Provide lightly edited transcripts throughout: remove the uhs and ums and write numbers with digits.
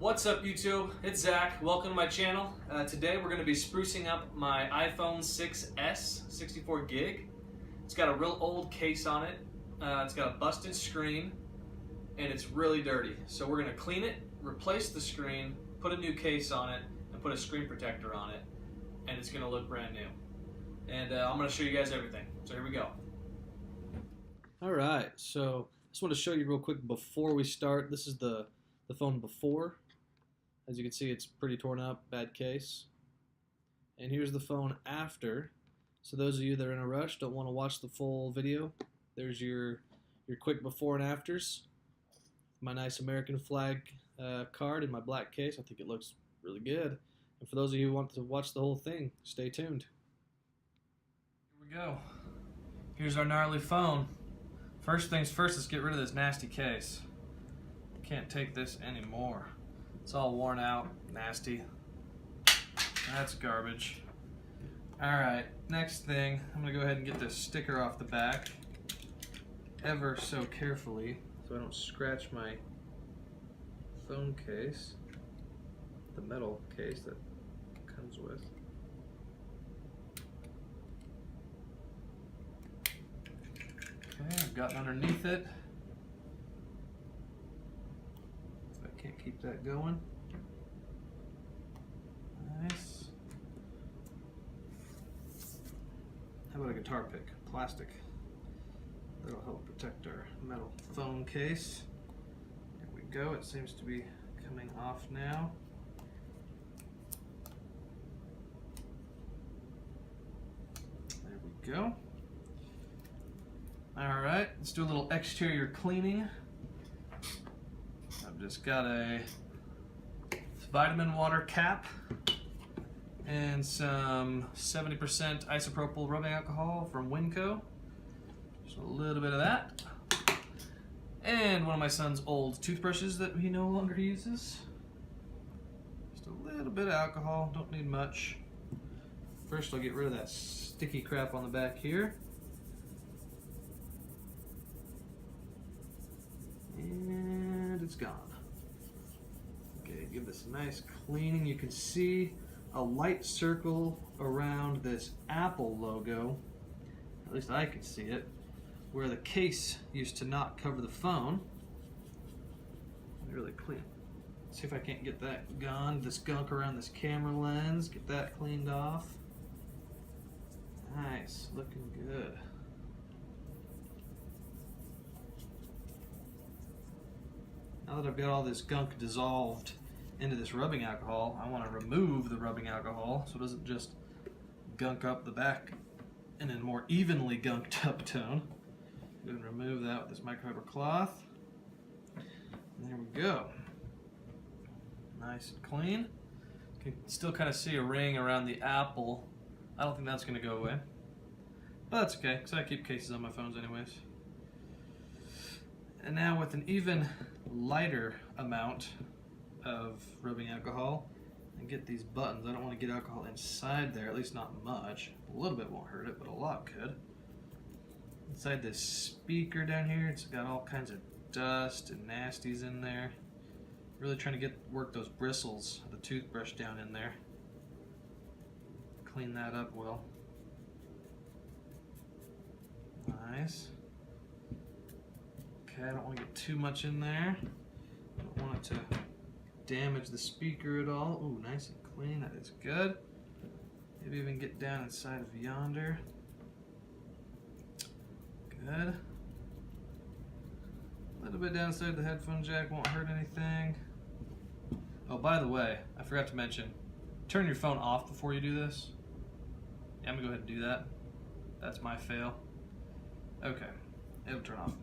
What's up YouTube? It's Zach. Welcome to my channel. Today we're going to be sprucing up my iPhone 6s 64 gig. It's got a real old case on it. It's got a busted screen and it's really dirty. So we're going to clean it, replace the screen, put a new case on it, and put a screen protector on it, and it's going to look brand new. And I'm going to show you guys everything. So here we go. Alright, so I just want to show you real quick before we start. This is the phone before. As you can see, it's pretty torn up, bad case. And here's the phone after. So those of you that are in a rush, don't want to watch the full video, there's your quick before and afters. My nice American flag card in my black case. I think it looks really good. And for those of you who want to watch the whole thing, stay tuned. Here we go. Here's our gnarly phone. First things first, let's get rid of this nasty case. Can't take this anymore. It's all worn out, nasty. That's garbage. Alright, next thing, I'm going to go ahead and get this sticker off the back ever so carefully so I don't scratch my phone case, the metal case that comes with. Okay, I've gotten underneath it. Can't keep that going. Nice. How about a guitar pick? Plastic. That'll help protect our metal phone case. There we go. It seems to be coming off now. There we go. Alright, let's do a little exterior cleaning. Just got a vitamin water cap and some 70% isopropyl rubbing alcohol from Winco. Just a little bit of that. And one of my son's old toothbrushes that he no longer uses. Just a little bit of alcohol, don't need much. First I'll get rid of that sticky crap on the back here. And it's gone. Okay, give this a nice cleaning. You can see a light circle around this Apple logo, at least I can see it, where the case used to not cover the phone. Really clean. Let's see if I can't get that gone, this gunk around this camera lens, get that cleaned off. Nice, looking good. Now that I've got all this gunk dissolved into this rubbing alcohol, I want to remove the rubbing alcohol so it doesn't just gunk up the back in a more evenly gunked up tone. Go ahead and remove that with this microfiber cloth. And there we go. Nice and clean. You can still kind of see a ring around the Apple. I don't think that's going to go away. But that's okay, because I keep cases on my phones anyways. And now with an even lighter amount of rubbing alcohol, and get these buttons. I don't want to get alcohol inside there, at least not much. A little bit won't hurt it, but a lot could. Inside this speaker down here, it's got all kinds of dust and nasties in there. Really trying to work those bristles of the toothbrush down in there. Clean that up well. Nice. Okay, I don't want to get too much in there. I don't want it to damage the speaker at all. Ooh, nice and clean. That is good. Maybe even get down inside of yonder. Good. A little bit down inside the headphone jack won't hurt anything. Oh, by the way, I forgot to mention, turn your phone off before you do this. Yeah, I'm gonna go ahead and do that. That's my fail. Okay, it'll turn off.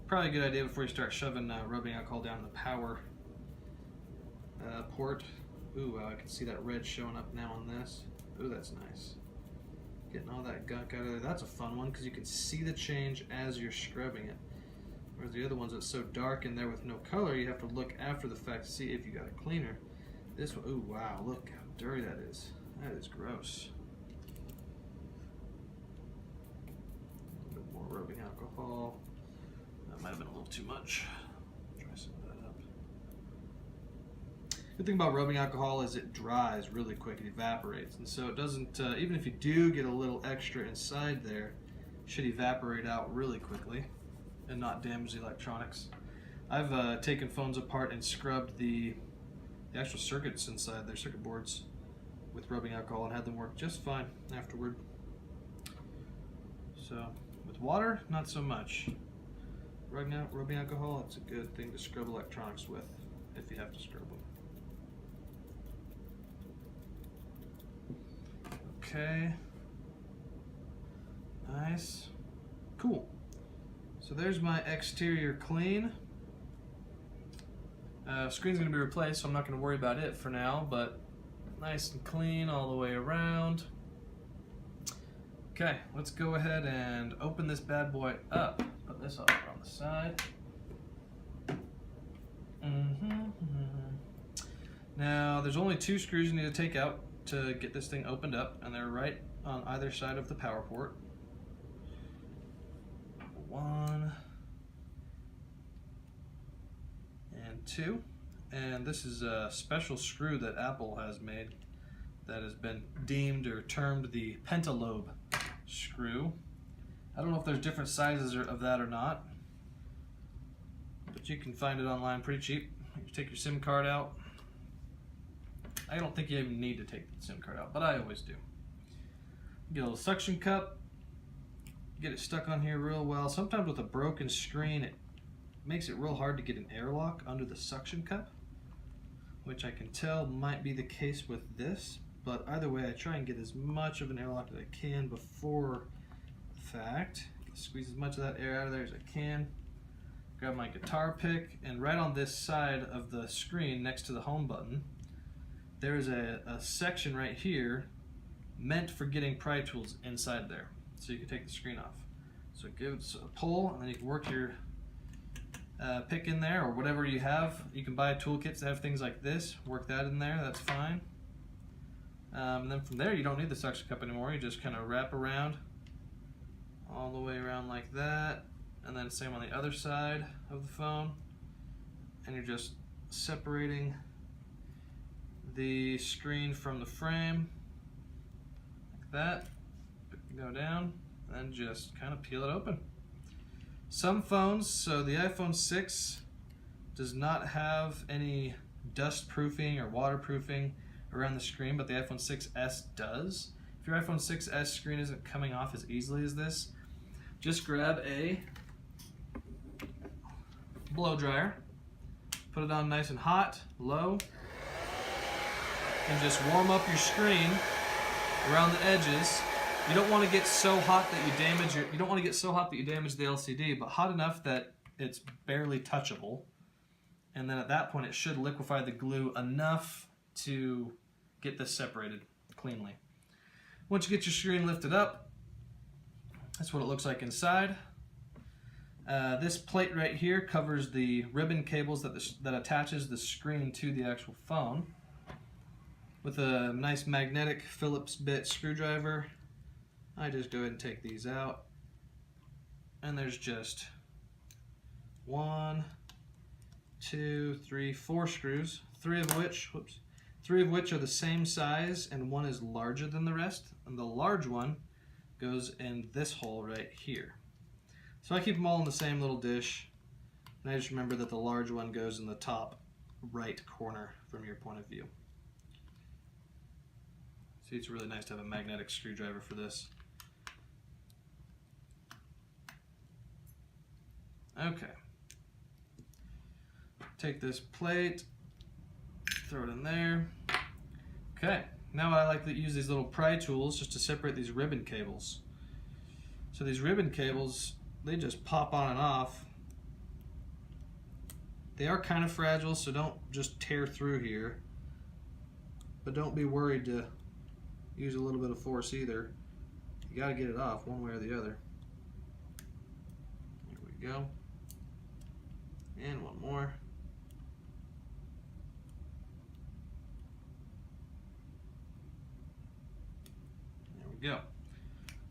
Probably a good idea before you start shoving rubbing alcohol down the power port. Ooh, I can see that red showing up now on this. Ooh, that's nice. Getting all that gunk out of there. That's a fun one because you can see the change as you're scrubbing it. Whereas the other ones that's so dark in there with no color, you have to look after the fact to see if you got a cleaner. This one, ooh, wow, look how dirty that is. That is gross. A little bit more rubbing alcohol. That might have been a little too much. Try some of that up. Good thing about rubbing alcohol is it dries really quick, it evaporates, and so it doesn't, even if you do get a little extra inside there, it should evaporate out really quickly and not damage the electronics. I've taken phones apart and scrubbed the actual circuits inside their circuit boards with rubbing alcohol and had them work just fine afterward. So with water, not so much. Rubbing alcohol, it's a good thing to scrub electronics with if you have to scrub them. Okay, nice, cool. So there's my exterior clean. Screen's going to be replaced, so I'm not going to worry about it for now, but nice and clean all the way around. Okay, let's go ahead and open this bad boy up. Put this over on the side. Now, there's only 2 screws you need to take out to get this thing opened up, and they're right on either side of the power port. 1 and 2. And this is a special screw that Apple has made that has been deemed or termed the pentalobe screw. I don't know if there's different sizes of that or not, but you can find it online pretty cheap. You take your SIM card out. I don't think you even need to take the SIM card out, but I always do. Get a little suction cup, get it stuck on here real well. Sometimes with a broken screen, it makes it real hard to get an airlock under the suction cup, which I can tell might be the case with this, but either way I try and get as much of an airlock as I can before the fact. Squeeze as much of that air out of there as I can. Grab my guitar pick, and right on this side of the screen next to the home button, there is a section right here meant for getting pry tools inside there, so you can take the screen off. So give it a pull, and then you can work your pick in there, or whatever you have. You can buy toolkits that have things like this. Work that in there, that's fine. And then from there, you don't need the suction cup anymore. You just kind of wrap around all the way around like that, and then same on the other side of the phone, and you're just separating the screen from the frame like that. Go down and just kind of peel it open. Some phones, so the iPhone 6 does not have any dust proofing or waterproofing around the screen, but the iPhone 6s does. If your iPhone 6s screen isn't coming off as easily as this, just grab a blow dryer, put it on nice and hot, low, and just warm up your screen around the edges. You don't want to get so hot that you damage the LCD, but hot enough that it's barely touchable. And then at that point, it should liquefy the glue enough to get this separated cleanly. Once you get your screen lifted up, that's what it looks like inside. This plate right here covers the ribbon cables that attaches the screen to the actual phone. With a nice magnetic Phillips bit screwdriver, I just go ahead and take these out. And there's just 1, 2, 3, 4 screws, three of which are the same size, and one is larger than the rest. And the large one goes in this hole right here. So I keep them all in the same little dish, and I just remember that the large one goes in the top right corner from your point of view. See, it's really nice to have a magnetic screwdriver for this. Okay. Take this plate, throw it in there. Okay, now I like to use these little pry tools just to separate these ribbon cables. So these ribbon cables, they just pop on and off. They are kind of fragile, so don't just tear through here. But don't be worried to use a little bit of force either. You got to get it off one way or the other. There we go. And one more. There we go.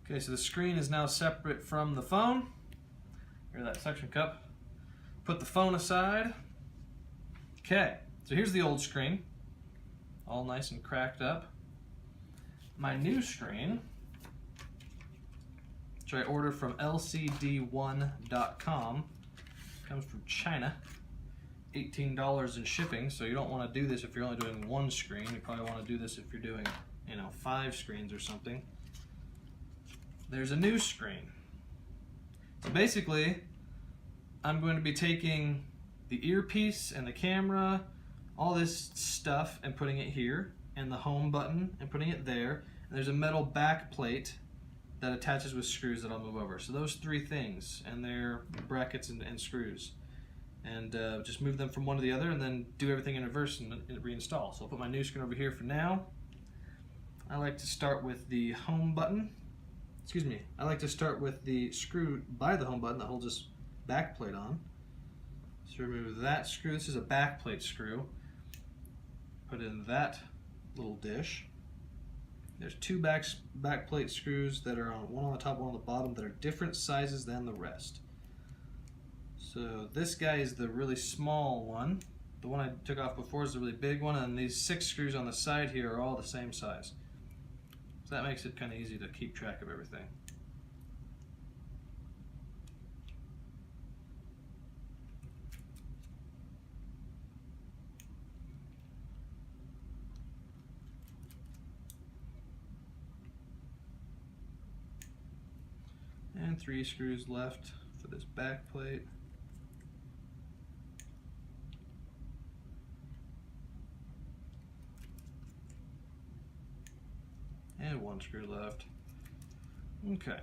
Okay, so the screen is now separate from the phone. Here's that suction cup. Put the phone aside. Okay, so here's the old screen. all nice and cracked up. My new screen, which I ordered from lcd1.com, comes from China. $18 in shipping, so you don't want to do this if you're only doing one screen. You probably want to do this if you're doing, 5 screens or something. There's a new screen. So basically, I'm going to be taking the earpiece and the camera, all this stuff, and putting it here, and the home button and putting it there. And there's a metal back plate that attaches with screws that I'll move over. So those 3 things, and they're brackets and screws. And just move them from one to the other, and then do everything in reverse and reinstall. So I'll put my new screen over here for now. I like to start with the home button. Excuse me. I like to start with the screw by the home button that holds this back plate on. So remove that screw. This is a back plate screw. Put in that little dish. There's 2 back plate screws that are one on the top, one on the bottom, that are different sizes than the rest. So this guy is the really small one. The one I took off before is the really big one, and these 6 screws on the side here are all the same size. So that makes it kind of easy to keep track of everything. And 3 screws left for this back plate. And 1 screw left. Okay.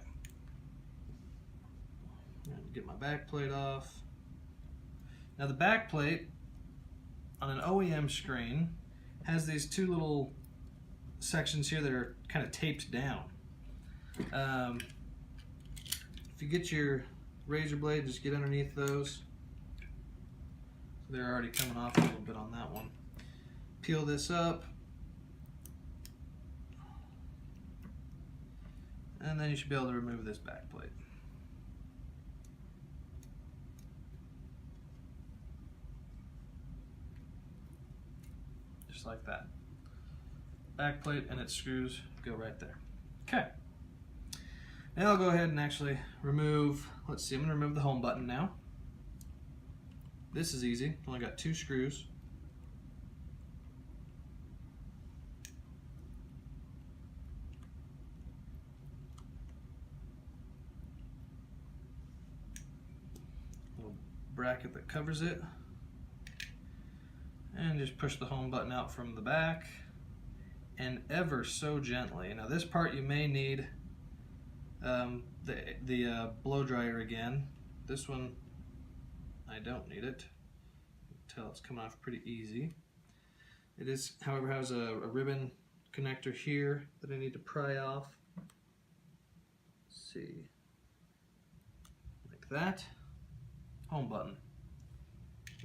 Get my back plate off. Now the back plate on an OEM screen has these 2 little sections here that are kind of taped down. If you get your razor blade, just get underneath those. So they're already coming off a little bit on that one. Peel this up. And then you should be able to remove this back plate. Just like that. Back plate and its screws go right there. Okay. Now I'll go ahead and actually remove, let's see, I'm going to remove the home button now. This is easy. Only got 2 screws. Bracket that covers it, and just push the home button out from the back, and ever so gently. Now this part you may need the blow dryer again. This one I don't need it. You can tell it's coming off pretty easy. It is, however, has a ribbon connector here that I need to pry off. Let's see, like that. Home button.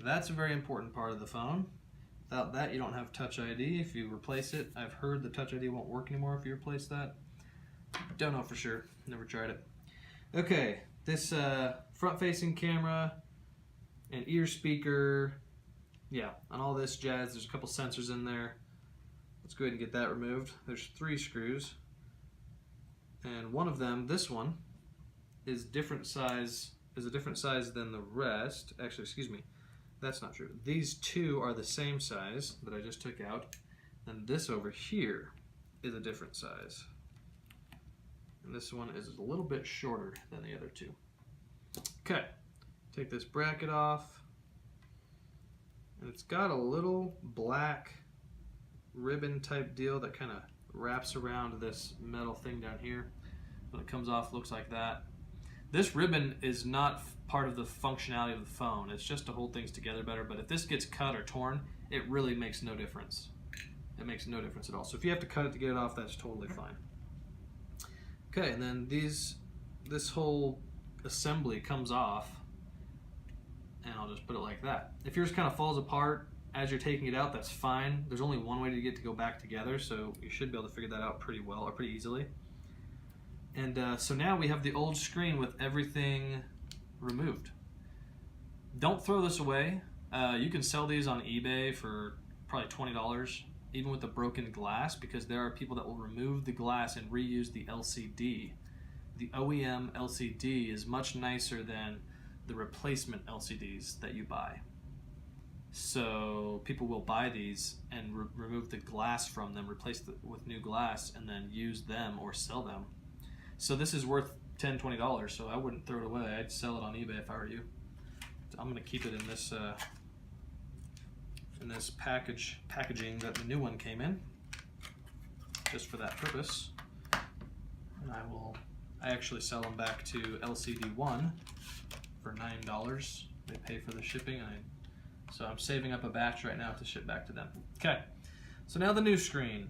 That's a very important part of the phone. Without that, you don't have Touch ID. If you replace it, I've heard the Touch ID won't work anymore if you replace that. Don't know for sure. Never tried it. Okay, this front-facing camera and ear speaker, yeah, on all this jazz, there's a couple sensors in there. Let's go ahead and get that removed. There's 3 screws, and one of them, this one, is a different size than the rest. Actually, excuse me, that's not true. These 2 are the same size that I just took out, and this over here is a different size. And this one is a little bit shorter than the other 2. Okay, take this bracket off, and it's got a little black ribbon type deal that kind of wraps around this metal thing down here. When it comes off, it looks like that. This ribbon is not part of the functionality of the phone. It's just to hold things together better, but if this gets cut or torn, it really makes no difference. It makes no difference at all. So if you have to cut it to get it off, that's totally fine. Okay, and then this whole assembly comes off, and I'll just put it like that. If yours kind of falls apart as you're taking it out, that's fine. There's only one way to get to go back together, so you should be able to figure that out pretty well, or pretty easily. And so now we have the old screen with everything removed. Don't throw this away. You can sell these on eBay for probably $20, even with the broken glass, because there are people that will remove the glass and reuse the LCD. The OEM LCD is much nicer than the replacement LCDs that you buy. So people will buy these and remove the glass from them, replace it with new glass, and then use them or sell them. So this is worth $10, $20, so I wouldn't throw it away. I'd sell it on eBay if I were you. So I'm going to keep it in this packaging that the new one came in, just for that purpose. And I actually sell them back to LCD1 for $9. They pay for the shipping, so I'm saving up a batch right now to ship back to them. Okay, so now the new screen.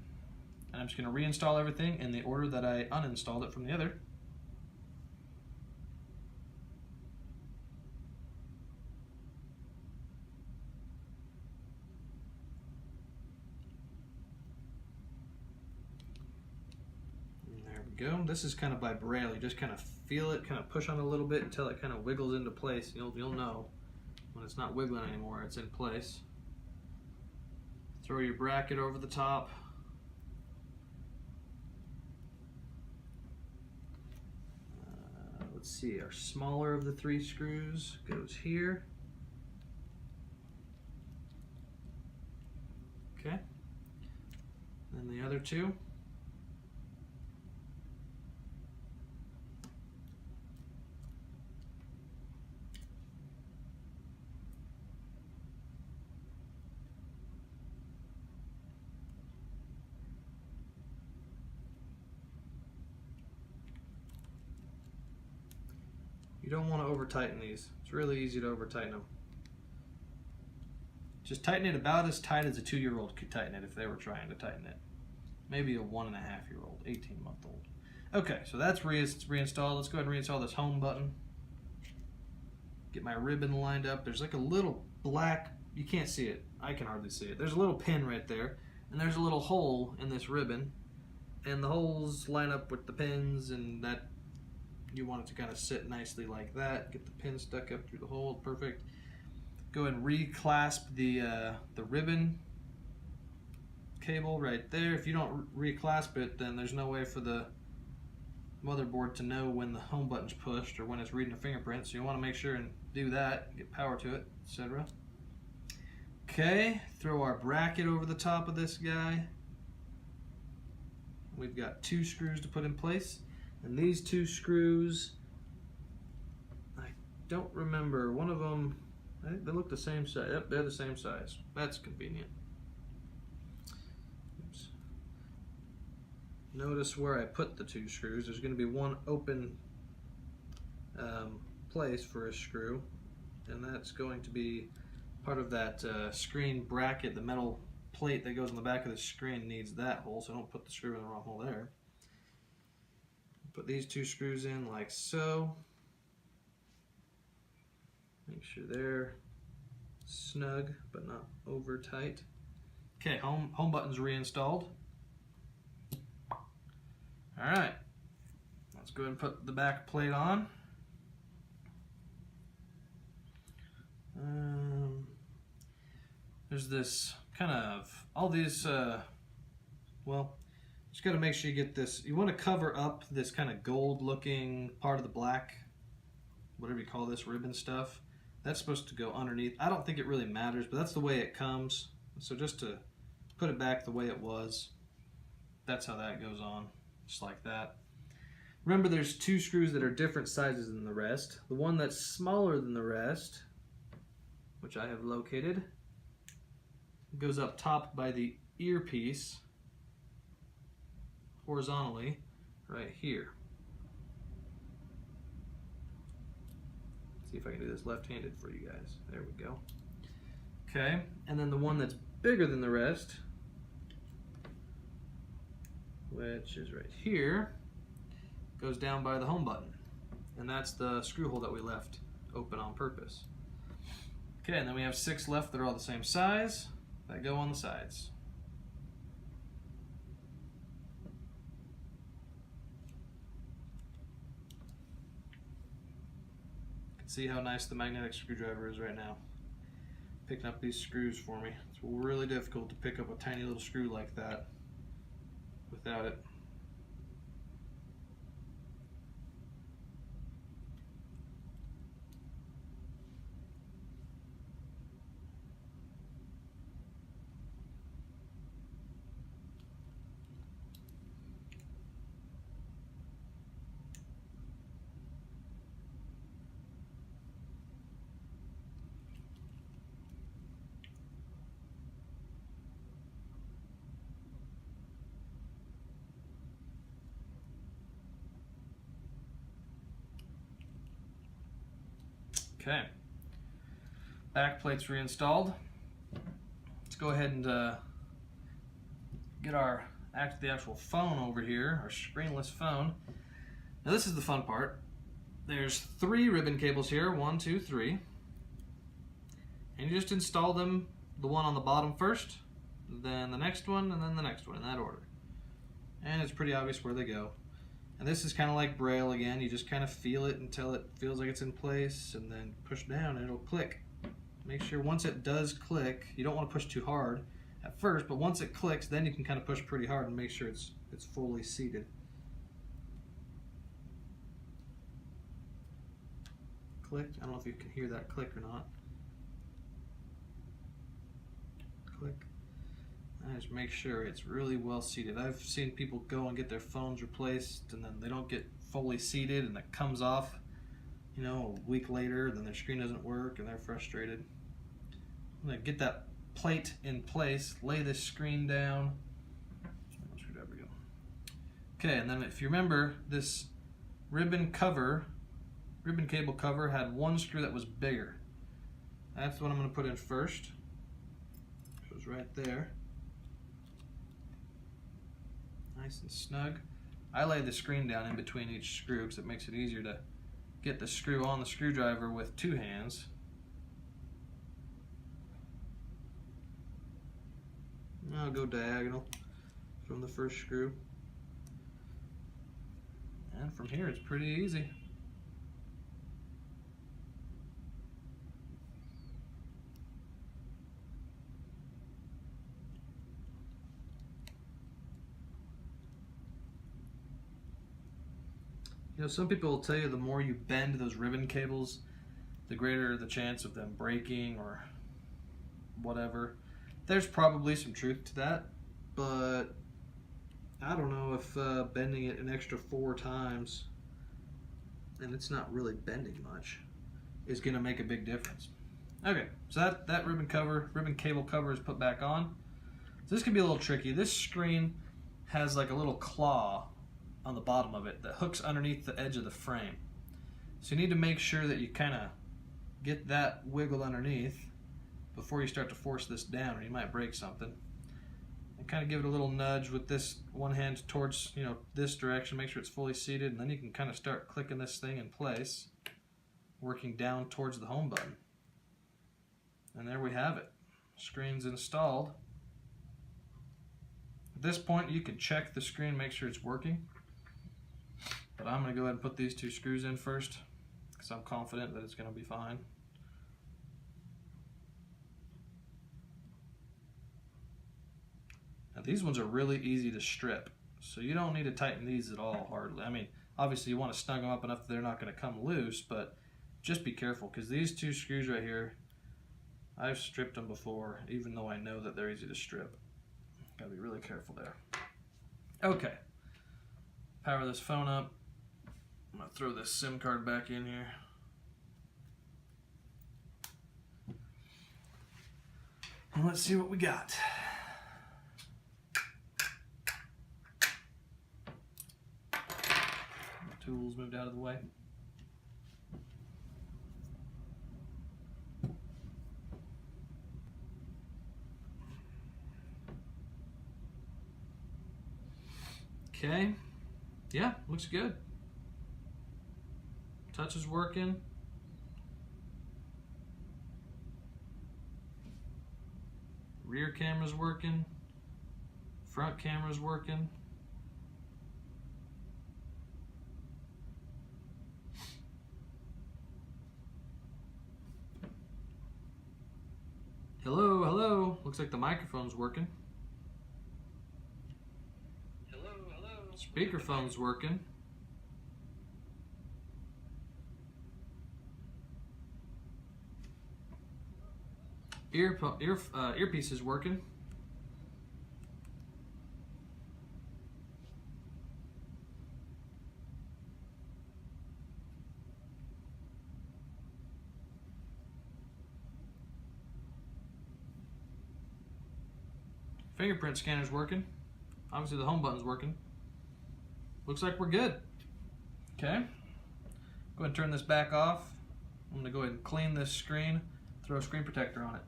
And I'm just going to reinstall everything in the order that I uninstalled it from the other. And there we go. This is kind of by braille. You just kind of feel it, kind of push on it a little bit until it kind of wiggles into place. You'll know when it's not wiggling anymore, it's in place. Throw your bracket over the top. Let's see, our smaller of the 3 screws goes here. Okay. Then the other 2. You don't want to over tighten these. It's really easy to over tighten them. Just tighten it about as tight as a 2-year-old could tighten it if they were trying to tighten it. Maybe a 1.5-year-old, 18-month-old. Okay, so that's reinstalled. Let's go ahead and reinstall this home button. Get my ribbon lined up. There's like a little black, you can't see it. I can hardly see it. There's a little pin right there, and there's a little hole in this ribbon, and the holes line up with the pins, and that you want it to kind of sit nicely like that. Get the pin stuck up through the hole, perfect. Go ahead and reclasp the ribbon cable right there. If you don't reclasp it, then there's no way for the motherboard to know when the home button's pushed or when it's reading a fingerprint, so you want to make sure and do that, get power to it, etc. Okay, throw our bracket over the top of this guy. We've got 2 screws to put in place. And these 2 screws, I don't remember, one of them, I think they look the same size. Yep, they're the same size. That's convenient. Oops. Notice where I put the 2 screws. There's going to be one open place for a screw, and that's going to be part of that screen bracket. The metal plate that goes in the back of the screen needs that hole, so don't put the screw in the wrong hole there. Put these 2 screws in like so. Make sure they're snug but not over tight. Okay, home button's reinstalled. Alright, let's go ahead and put the back plate on. There's this kind of, all these, well, just got to make sure you get this. You want to cover up this kind of gold looking part of the black, whatever you call this, ribbon stuff. That's supposed to go underneath. I don't think it really matters, but that's the way it comes. So just to put it back the way it was, that's how that goes on, just like that. Remember, there's 2 screws that are different sizes than the rest. The one that's smaller than the rest, which I have located, goes up top by the earpiece, horizontally right here. See if I can do this left-handed for you guys. There we go. Okay, and then the one that's bigger than the rest, which is right here, goes down by the home button. And that's the screw hole that we left open on purpose. Okay, and then we have 6 left that are all the same size that go on the sides. See how nice the magnetic screwdriver is right now. picking up these screws for me. It's really difficult to pick up a tiny little screw like that without it. Okay, back plate's reinstalled. Let's go ahead and get the actual phone over here, our screenless phone. Now this is the fun part. There's 3 ribbon cables here, 1, 2, 3. And you just install them, the one on the bottom first, then the next one, and then the next one, in that order. And it's pretty obvious where they go. And this is kind of like Braille again. You just kind of feel it until it feels like it's in place, and then push down and it'll click. Make sure once it does click, you don't want to push too hard at first, but once it clicks, then you can kind of push pretty hard and make sure it's fully seated. Clicked. I don't know if you can hear that click or not. Click. I just make sure it's really well seated. I've seen people go and get their phones replaced and then they don't get fully seated and it comes off, you know, a week later, then their screen doesn't work and they're frustrated. I'm going to get that plate in place, lay this screen down. There we go. Okay, and then if you remember, this ribbon cable cover had one screw that was bigger. That's what I'm going to put in first. It goes right there. Nice and snug. I lay the screen down in between each screw because it makes it easier to get the screw on the screwdriver with 2 hands. I'll go diagonal from the first screw. And from here it's pretty easy. You know, some people will tell you the more you bend those ribbon cables, the greater the chance of them breaking or whatever. There's probably some truth to that, but I don't know if bending it an extra 4 times, and it's not really bending much, is going to make a big difference. Okay, so that ribbon cable cover is put back on. So this can be a little tricky. This screen has like a little claw on the bottom of it that hooks underneath the edge of the frame. So you need to make sure that you kind of get that wiggle underneath before you start to force this down, or you might break something. And kind of give it a little nudge with this one hand towards, you know, this direction, make sure it's fully seated, and then you can kind of start clicking this thing in place, working down towards the home button. And there we have it. Screen's installed. At this point you can check the screen, make sure it's working. But I'm going to go ahead and put these 2 screws in first because I'm confident that it's going to be fine. Now these ones are really easy to strip, so you don't need to tighten these at all hardly. I mean, obviously you want to snug them up enough that they're not going to come loose, but just be careful because these 2 screws right here, I've stripped them before, even though I know that they're easy to strip. Gotta be really careful there. Okay, power this phone up. I'm gonna throw this SIM card back in here. And let's see what we got. Tools moved out of the way. Okay, yeah, looks good. Touch is working. Rear camera's working. Front camera's working. Looks like the microphone's working. Hello, hello. Speakerphone's working. Earpiece is working. Fingerprint scanner's working. Obviously the home button's working. Looks like we're good. Okay. Go ahead and turn this back off. I'm gonna go ahead and clean this screen, throw a screen protector on it.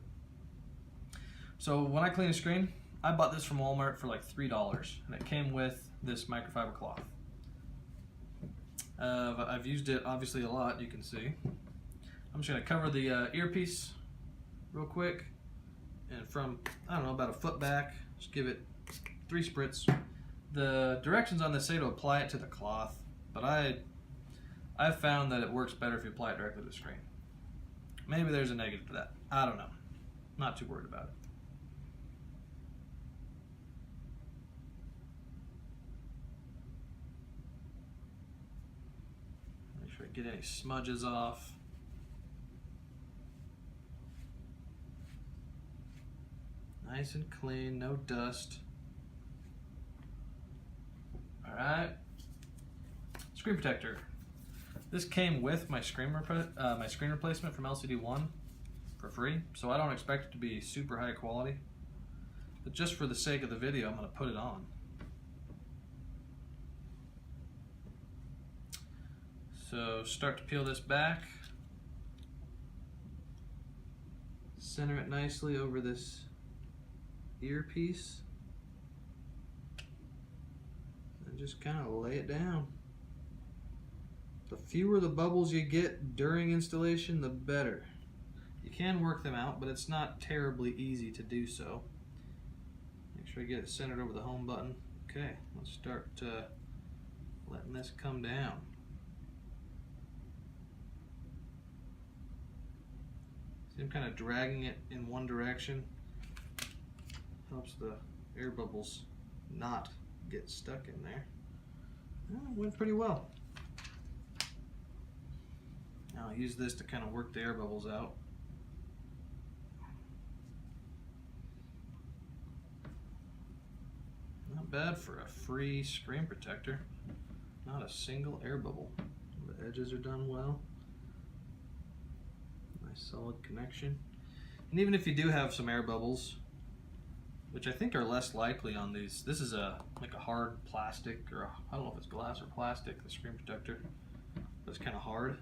So when I clean a screen, I bought this from Walmart for like $3, and it came with this microfiber cloth. I've used it obviously a lot, you can see. I'm just gonna cover the earpiece real quick, and from, I don't know, about a foot back, just give it 3 spritz. The directions on this say to apply it to the cloth, but I've found that it works better if you apply it directly to the screen. Maybe there's a negative to that. I don't know. Not too worried about it. Make sure I get any smudges off. Nice and clean, no dust. Alright. Screen protector. This came with my screen replacement from LCD1 for free, so I don't expect it to be super high quality. But just for the sake of the video, I'm going to put it on. So start to peel this back. Center it nicely over this earpiece. And just kind of lay it down. The fewer the bubbles you get during installation, the better. You can work them out, but it's not terribly easy to do so. Make sure I get it centered over the home button. Okay, let's start letting this come down. See, I'm kind of dragging it in one direction. Helps the air bubbles not get stuck in there. Well, it went pretty well. Now I'll use this to kind of work the air bubbles out. Not bad for a free screen protector. Not a single air bubble. The edges are done well. Nice solid connection. And even if you do have some air bubbles, which I think are less likely on these, this is like a hard plastic, or I don't know if it's glass or plastic, the screen protector, but it's kind of hard.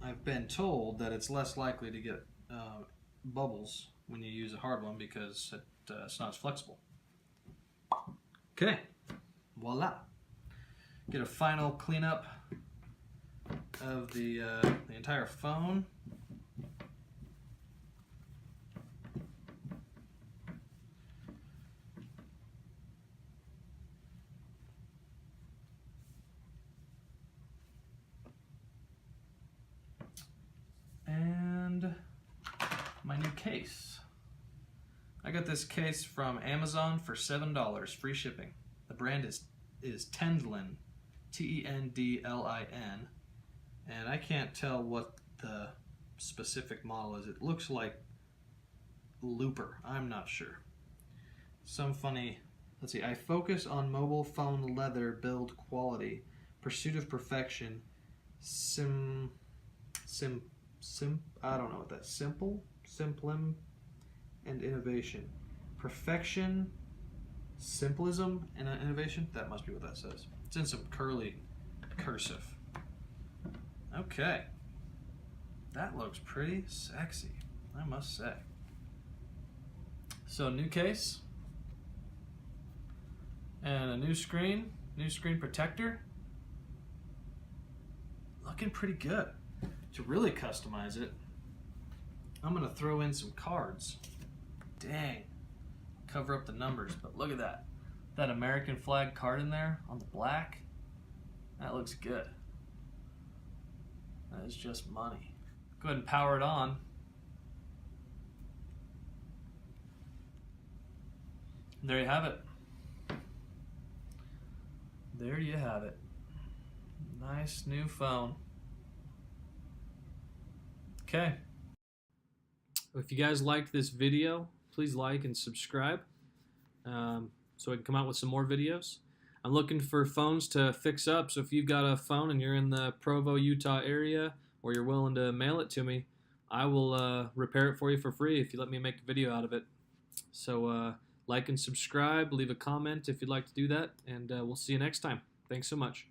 I've been told that it's less likely to get bubbles when you use a hard one because it's not as flexible. Okay, voila. Get a final cleanup of the entire phone. And my new case. I got this case from Amazon for $7, free shipping. The brand is Tendlin, Tendlin, and I can't tell what the specific model is. It looks like Looper. I'm not sure. Some funny. Let's see. I focus on mobile phone leather build quality, pursuit of perfection, I don't know what that's. Simplim, and innovation. Perfection, simplism, and innovation. That must be what that says. It's in some curly cursive. Okay. That looks pretty sexy, I must say. So new case. And a new screen protector. Looking pretty good. To really customize it, I'm gonna throw in some cards. Dang, cover up the numbers, but look at that. That American flag card in there on the black, that looks good. That is just money. Go ahead and power it on. there you have it. There you have it. Nice new phone. Okay. If you guys liked this video, please like and subscribe so I can come out with some more videos. I'm looking for phones to fix up, so if you've got a phone and you're in the Provo, Utah area, or you're willing to mail it to me, I will repair it for you for free if you let me make a video out of it. So like and subscribe, leave a comment if you'd like to do that, and we'll see you next time. Thanks so much.